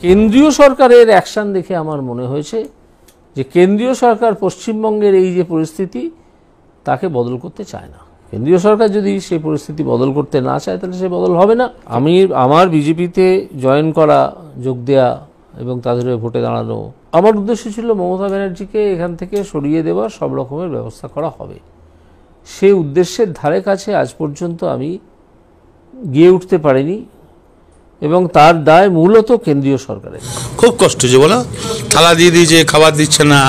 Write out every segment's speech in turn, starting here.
কেন্দ্রীয় সরকারের অ্যাকশন দেখে আমার মনে হয়েছে যে কেন্দ্রীয় সরকার পশ্চিমবঙ্গের এই যে পরিস্থিতি তাকে বদল করতে চায় না। কেন্দ্রীয় সরকার যদি সেই পরিস্থিতি বদল করতে না চায় তাহলে সে বদল হবে না। আমার বিজেপিতে জয়েন করা, যোগ দেওয়া এবং তাদের ভোটে দাঁড়ানো, আমার উদ্দেশ্য ছিল মমতা ব্যানার্জিকে এখান থেকে সরিয়ে দেওয়ার সব রকমের ব্যবস্থা করা হবে। সেই উদ্দেশ্যের ধারে কাছে আজ পর্যন্ত আমি গিয়ে উঠতে পারিনি এবং তার দায় মূলত কেন্দ্রীয় সরকারের। খুব কষ্ট হচ্ছে বলো, থালা দিয়ে দিয়েছে, খাবার দিচ্ছে না।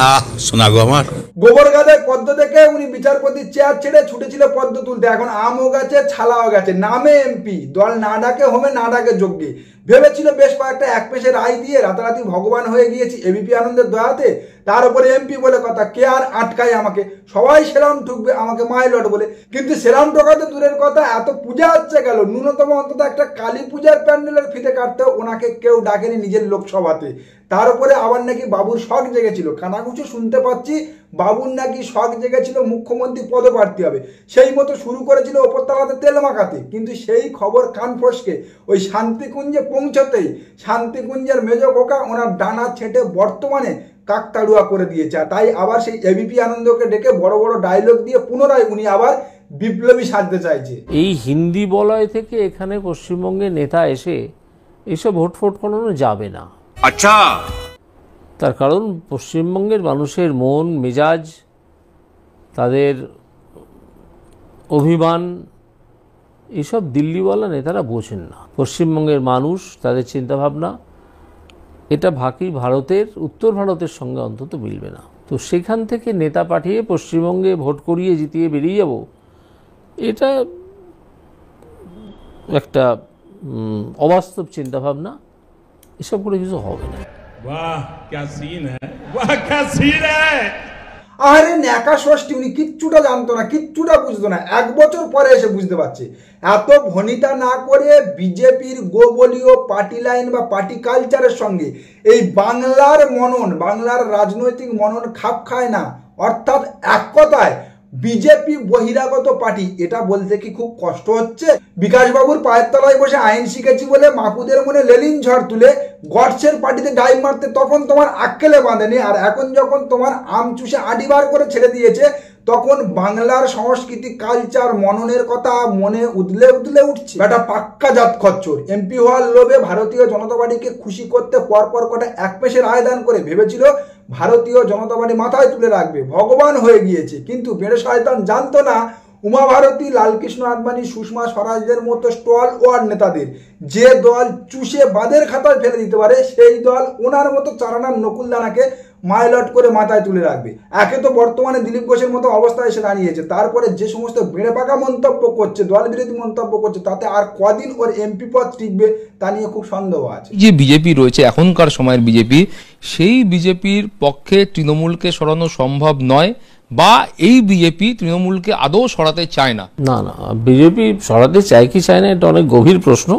শোনা গো আমার গোবর গাদায় পদ্ম দেখে উনি বিচারপতির চেয়ার ছেড়ে ছুটেছিল পদ্ম তুলতে। এখন আমও গেছে, ছালাও গেছে, নামে এমপি, দল না ডাকে হোমে, না ডাকে যজ্ঞে। ভেবেছিল বেশ কয়েকটা এক পেশে রায় দিয়ে রাতারাতি ভগবান হয়ে গিয়েছি এবিপি আনন্দের দয়াতে। তার উপরে এমপি বলে কথা, কে আর আটকায় আমাকে, সবাই সেরাম ঠুকবে আমাকে মাইলট বলে। কিন্তু সেরাম ঠোকাতে দূরের কথা, এত পূজা হচ্ছে গেল, ন্যূনতম অন্তত একটা কালী পূজার প্যান্ডেলের ফিতে কাটতেও ওনাকে কেউ ডাকেনি নিজের লোকসভাতে। তার উপরে আবার নাকি বাবুর শখ জেগেছিল, কানাকুচু শুনতে পাচ্ছি বাবুর নাকি শখ জেগেছিল মুখ্যমন্ত্রী পদপ্রার্থী হবে। সেই মতো শুরু করেছিল ওপরতলাতে তেল মাখাতে, কিন্তু সেই খবর কান ফসকে ওই শান্তিকুঞ্জে পৌঁছতেই শান্তিকুঞ্জের মেজ খোকা ওনার ডানা ছেঁটে বর্তমানে কাকতাড়ুয়া করে দিয়েছে। তাই আবার সেই এবিপি আনন্দকে ডেকে বড় বড় ডায়লগ দিয়ে পুনরায় উনি আবার বিপ্লবী সাজতে চাইছে। এই হিন্দি বলয় থেকে এখানে পশ্চিমবঙ্গের নেতা এসে এইসব ভোট ফোট করানো যাবে না। আচ্ছা, তার কারণ পশ্চিমবঙ্গের মানুষের মন মেজাজ, তাদের অভিমান, এসব দিল্লিওয়ালা নেতারা বোঝেন না। পশ্চিমবঙ্গের মানুষ, তাদের চিন্তাভাবনা, এটা বাকি ভারতের, উত্তর ভারতের সঙ্গে অন্তত মিলবে না। তো সেখান থেকে নেতা পাঠিয়ে পশ্চিমবঙ্গে ভোট করিয়ে জিতিয়ে বেরিয়ে যাব, এটা একটা অবাস্তব চিন্তাভাবনা। এসব করে কিছু হবে না। वाह क्या सीन है, वाह क्या सीन है। আরে ন্যাকা ষষ্ঠী, উনি কিচ্ছুটা জানতো না, কিচ্ছুটা বুঝতো না, 1 বছর পরে এসে বুঝতে পারছে। এত ভনিতা না করে বিজেপির গোবলীয় পার্টি লাইন বা পার্টি কালচারের সঙ্গে এই বাংলার মনন, বাংলার রাজনৈতিক মনন খাপ খায় না। অর্থাৎ এক কথায় বিজেপি বহিরাগত পার্টি, এটা বলতে কি খুব কষ্ট হচ্ছে? বিকাশবাবুর পায়ের তলায় বসে আইন শিখেছি বলে মাকুদের মনে লেলিন ঝড় তুলে গডসের পার্টিতে ডাইভ মারতে তখন তোমার আক্কেলে বাঁধেনি, আর এখন যখন তোমার আম চুষে আডি বার করে ছেড়ে দিয়েছে তখন বাংলার সংস্কৃতি কালচার মননের কথা মনে উদলে উদলে উঠছে। একটা পাক্কা জাত খচ্চর এমপি হওয়ার লোভে ভারতীয় জনতা পার্টিকে খুশি করতে পরপর কটা এক পেশের আয়দান করে ভেবেছিল ভারতীয় জনতা পার্টি মাথায় তুলে রাখবে, ভগবান হয়ে গিয়েছে। কিন্তু বেড়ে শয়তান জানতো না উমা ভারতী, লালকৃষ্ণ আদবানি, সুষমা স্বরাজদের মতো স্টল ওয়ার্ড নেতাদের যে দল চুষে বাঁধের খাতায় ফেলে দিতে পারে, সেই দল ওনার মতো চারানার নকুলদানাকে মাইলট করে মাথায় তুলে রাখবে। একে তো বর্তমানে দিলীপ ঘোষের মতো অবস্থায় এসে দাঁড়িয়েছে, তারপরে যে সমস্ত বেড়ে পাকা মন্তব্য করছে, দল বিরোধী মন্তব্য করছে, তাতে আর কদিন ওর এমপি পদ টিকবে তা নিয়ে খুব সন্দেহ আছে। যে বিজেপি রয়েছে এখনকার সময়ের বিজেপি, সেই বিজেপির পক্ষে তৃণমূলকে সরানো সম্ভব নয়, বা এই বিজেপি তৃণমূলকে আদৌ সরাতে চায় না। না না, বিজেপি সরাতে চায় কি চায় না এটা অনেক গভীর প্রশ্ন।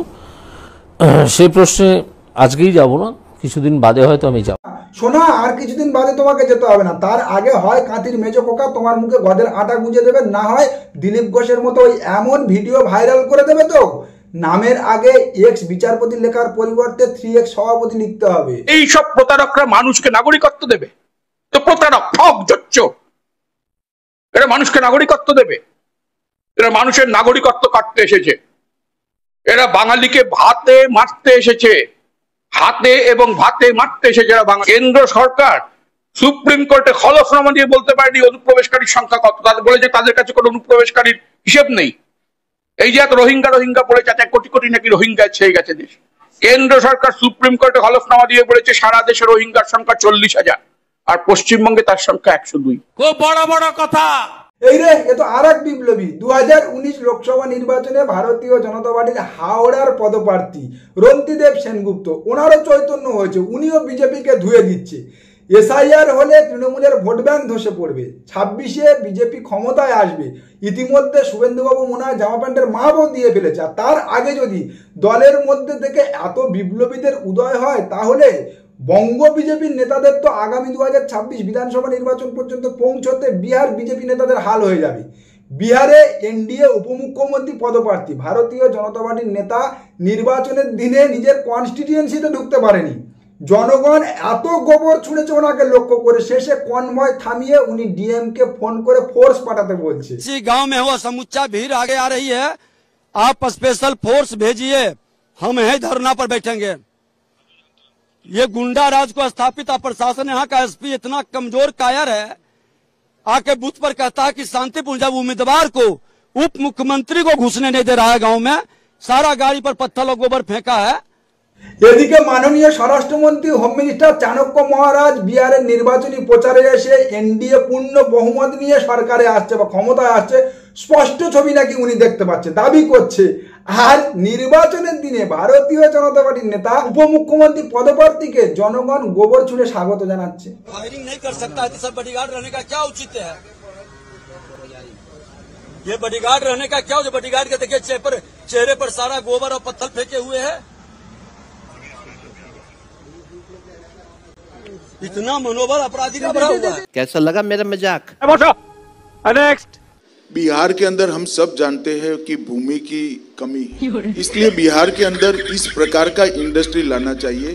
সেই প্রশ্নে আজকেই যাব না, কিছুদিন বাদে হয়তো আমি যাব। শোনা, আর কিছুদিন বাদে তোমাকে যেতে হবে না, তার আগে হয় কাঁথির মেজো কোকা তোমার মুখে গদের আটা গুঁজে দেবে, না হয় দিলীপ ঘোষের মতো ওই এমন ভিডিও ভাইরাল করে দেবে তো নামের আগে এক্স বিচারপতি লেখার পরিবর্তে 3x সভাপতি লিখতে হবে। এই সব প্রতারকরা মানুষকে নাগরিকত্ব দেবে? তো প্রতারক, ঠক, জচ্চ, এরা মানুষকে নাগরিকত্ব দেবে? এরা মানুষের নাগরিকত্ব কাটতে এসেছে। এরা বাঙালিকে ভাতে মারতে এসেছে, হাতে এবং ভাতে মারতে এসেছে এরা। কেন্দ্র সরকার সুপ্রিম কোর্টে হলফনামা দিয়ে বলতে পারেনি অনুপ্রবেশকারীর সংখ্যা কত। তাদের বলেছে তাদের কাছে কোনো অনুপ্রবেশকারীর হিসেব নেই। এই যে এত রোহিঙ্গা বলেছে, 1 কোটি কোটি নাকি রোহিঙ্গা ছেয়ে গেছে দেশ। কেন্দ্র সরকার সুপ্রিম কোর্টে হলফনামা দিয়ে বলেছে সারা দেশে রোহিঙ্গার সংখ্যা 40,000, আর পশ্চিমবঙ্গে তার সংখ্যা 102। খুব বড় বড় কথা। এই রে, এ তো আর এক বিপ্লবী। 2019 লোকসভা নির্বাচনে ভারতীয় জনতা পার্টির হাওড়ার পদপ্রার্থী রন্তিদেব সেনগুপ্ত, ওনারও চৈতন্য হয়েছে, উনিও বিজেপিকে ধুয়ে দিচ্ছে। এসআইআর হলে তৃণমূলের ভোট ব্যাংক ধসে পড়বে, 26-এ বিজেপি ক্ষমতায় আসবে। ইতিমধ্যে শুভেন্দুবাবু মনে হয় জামা প্যান্টের মাপও দিয়ে ফেলেছে। আর তার আগে যদি দলের মধ্যে থেকে এত বিপ্লবীদের উদয় হয়, তাহলে বঙ্গ বিজেপির নেতাদের তো আগামী 2026 বিধানসভা নির্বাচন পর্যন্ত পৌঁছতে বিহার বিজেপি নেতাদের হাল হয়ে যাবে। বিহারে এনডিএ উপমুখ্যমন্ত্রী পদপ্রার্থী ভারতীয় জনতা পার্টির নেতা নির্বাচনের দিনে নিজের কনস্টিটিউয়েন্সিতে ঢুকতে পারেনি। জনগণ এত গোবর ছুঁড়েছে ওনাকে লক্ষ্য করে, শেষে কনভয় থামিয়ে উনি ডিএম কে ফোন করে ফোর্স পাঠাতে বলছে। इसी गांव में हुआ समुच्चा भीड़ आगे आ रही है, आप स्पेशल फोर्स भेजिए, हम यहीं धरना पर बैठेंगे। ये गुंडा राज को स्थापित प्रशासन यहाँ का एसपी इतना कमजोर कायर है, आके बूथ पर कहता है कि शांतिपूर्ण, जब उम्मीदवार को उप मुख्यमंत्री को घुसने नहीं दे रहा है गांव में, सारा गाड़ी पर पत्थर और गोबर फेंका है। এদিকে মাননীয় স্বরাষ্ট্রমন্ত্রী হোম মিনিস্টার চাণক্য মহারাজ বিহারের নির্বাচনী প্রচারে এসে এনডিএ পূর্ণ বহুমত নিয়ে সরকারে আসছে বা ক্ষমতায় আসছে স্পষ্ট ছবি নাকি উনি দেখতে পাচ্ছে, দাবি করছে। আর নির্বাচনের দিনে ভারতীয় জনতা পার্টির নেতা উপমুখ্যমন্ত্রী পদপ্রার্থীকে জনগণ গোবর ছুঁড়ে স্বাগত জানাচ্ছে। फायरिंग नहीं कर सकता है तो सब बॉडीगार्ड रहने का क्या औचित्य है? ये बॉडीगार्ड रहने का क्या? जो बॉडीगार्ड के देखिए चेहरे पर सारा गोबर और पत्थर फेंके हुए हैं, इतना मनोबल अपराधी का भरा हुआ है। कैसा लगा मेरा मजाक? बिहार के अंदर हम सब जानते हैं कि भूमि की कमी है, इसलिए बिहार के अंदर इस प्रकार का इंडस्ट्री लाना चाहिए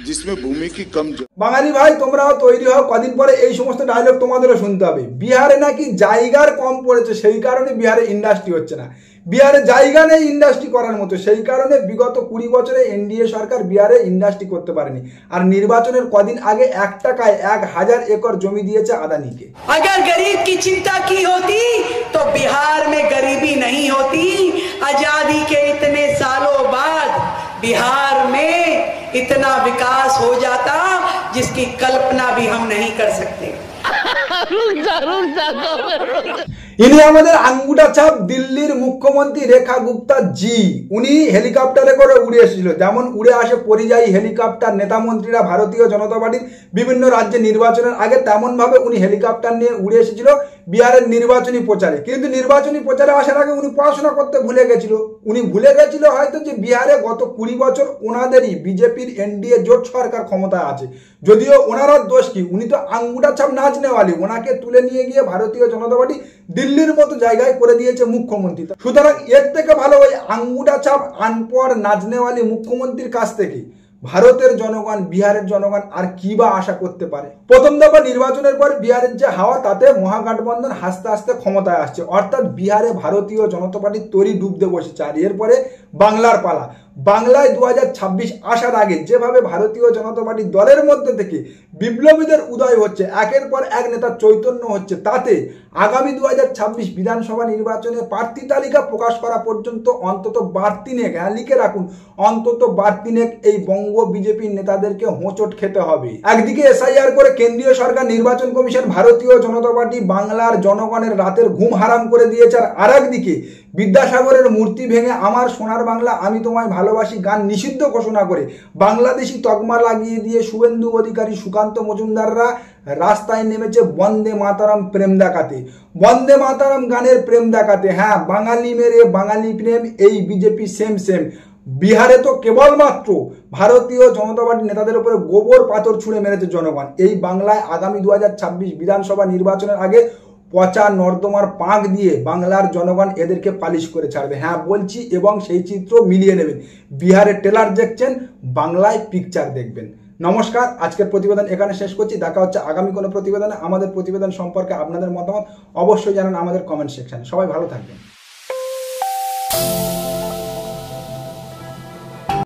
जिसमें भूमि की कम বাঙালি ভাই তোমরাও তৈরি হও, কদিন পরে এই সমস্ত ডায়লগ তোমাদেরও শুনতে হবে। বিহারে নাকি জায়গার কম পড়েছে, সেই কারণে বিহারে ইন্ডাস্ট্রি হচ্ছে না। বিহারে জায়গা নেই ইন্ডাস্ট্রি করার মতো, সেই কারণে বিগত 20 বছরে এনডিএ সরকার বিহারে ইন্ডাস্ট্রি করতে পারেনি। আর নির্বাচনের কদিন আগে 1 টাকায় 1000 একর জমি দিয়েছে আদানিকে। अगर गरीब की चिंता की होती तो बिहार में गरीबी नहीं होती। आजादी के इतने सालों बाद बिहार में इतना विकास हो जाता जिसकी कल्पना भी हम नहीं कर सकते। ইনি আমাদের আঙ্গুটা ছাপ দিল্লির মুখ্যমন্ত্রী রেখা গুপ্তা জি। উনি হেলিকপ্টারে করে উড়ে এসেছিল, যেমন উড়ে আসে পরিযায়ী হেলিকপ্টার নেতা মন্ত্রীরা ভারতীয় জনতা পার্টির বিভিন্ন রাজ্যে নির্বাচনের আগে, তেমন ভাবে উনি হেলিকপ্টার নিয়ে উড়ে এসেছিল বিহারের নির্বাচনী প্রচারে। কিন্তু নির্বাচনী প্রচারে আসার আগে উনি পড়াশোনা করতে ভুলে গেছিল। উনি ভুলে গেছিল হয়তো যে বিহারে গত 20 বছর ওনাদেরই বিজেপির এনডিএ জোট সরকার ক্ষমতায় আছে। যদিও ওনার দোষ কি, উনি তো আঙ্গুটা ছাপ নাচনেওয়ালি, ওনাকে তুলে নিয়ে গিয়ে ভারতীয় জনতা পার্টি দিল্লির মতো জায়গায় করে দিয়েছে মুখ্যমন্ত্রী। সুতরাং এর থেকে ভালো ওই আঙ্গুটা ছাপ আনপড় নাচনেওয়ালি মুখ্যমন্ত্রীর কাছ থেকে ভারতের জনগণ, বিহারের জনগণ আর কি বা আশা করতে পারে। প্রথম দফা নির্বাচনের পর বিহারের যে হাওয়া, তাতে মহাগঠবন্ধন হাসতে হাসতে ক্ষমতায় আসছে, অর্থাৎ বিহারে ভারতীয় জনতা পার্টির তরি ডুবতে বসেছে। আর এরপরে বাংলার পালা। বাংলায় 2026 আসার আগে যেভাবে ভারতীয় জনতা পার্টি দলের মধ্যে থেকে বিপ্লবীদের উদয় হচ্ছে, একের পর এক নেতার চৈতন্য হচ্ছে, তাতে আগামী 2026 বিধানসভা নির্বাচনে প্রার্থী তালিকা প্রকাশ করা পর্যন্ত অন্তত বারতিনেক, লিখে রাখুন, অন্তত বারতিনেক এই বঙ্গ বিজেপির নেতাদেরকে হোঁচট খেতে হবে। একদিকে এসআইআর করে কেন্দ্রীয় সরকার, নির্বাচন কমিশন, ভারতীয় জনতা পার্টি বাংলার জনগণের রাতের ঘুম হারাম করে দিয়েছে। আর একদিকে বিদ্যাসাগরের মূর্তি ভেঙে আমার সোনার বাংলা আমি তোমায় ভালোবাসি গান নিষিদ্ধ ঘোষণা করে বাংলাদেশি তকমা লাগিয়ে দিয়ে শুভেন্দু অধিকারী, সুকান্ত মজুমদাররা রাস্তায় নেমেছে বন্দে মাতারাম প্রেম দেখাতে, বন্দে মাতারাম গানের প্রেম দেখাতে। হ্যাঁ, বাঙালি মেরে বাঙালি প্রেম, এই বিজেপি সেম সেম। বিহারে তো কেবলমাত্র ভারতীয় জনতা পার্টির নেতাদের উপরে গোবর পাথর ছুঁড়ে মেরেছে জনগণ। এই বাংলায় আগামী 2026 বিধানসভা নির্বাচনের আগে পচা নর্দমার পাঁক দিয়ে বাংলার জনগণ এদেরকে পালিশ করে ছাড়বে। হ্যাঁ বলছি, এবং সেই চিত্র মিলিয়ে নেবেন। বিহারের ট্রেলার দেখছেন, বাংলায় পিকচার দেখবেন। নমস্কার, আজকের প্রতিবেদন এখানে শেষ করছি। দেখা হচ্ছে আগামী কোনো প্রতিবেদনে। আমাদের প্রতিবেদন সম্পর্কে আপনাদের মতামত অবশ্যই জানান আমাদের কমেন্ট সেকশনে। সবাই ভালো থাকবেন।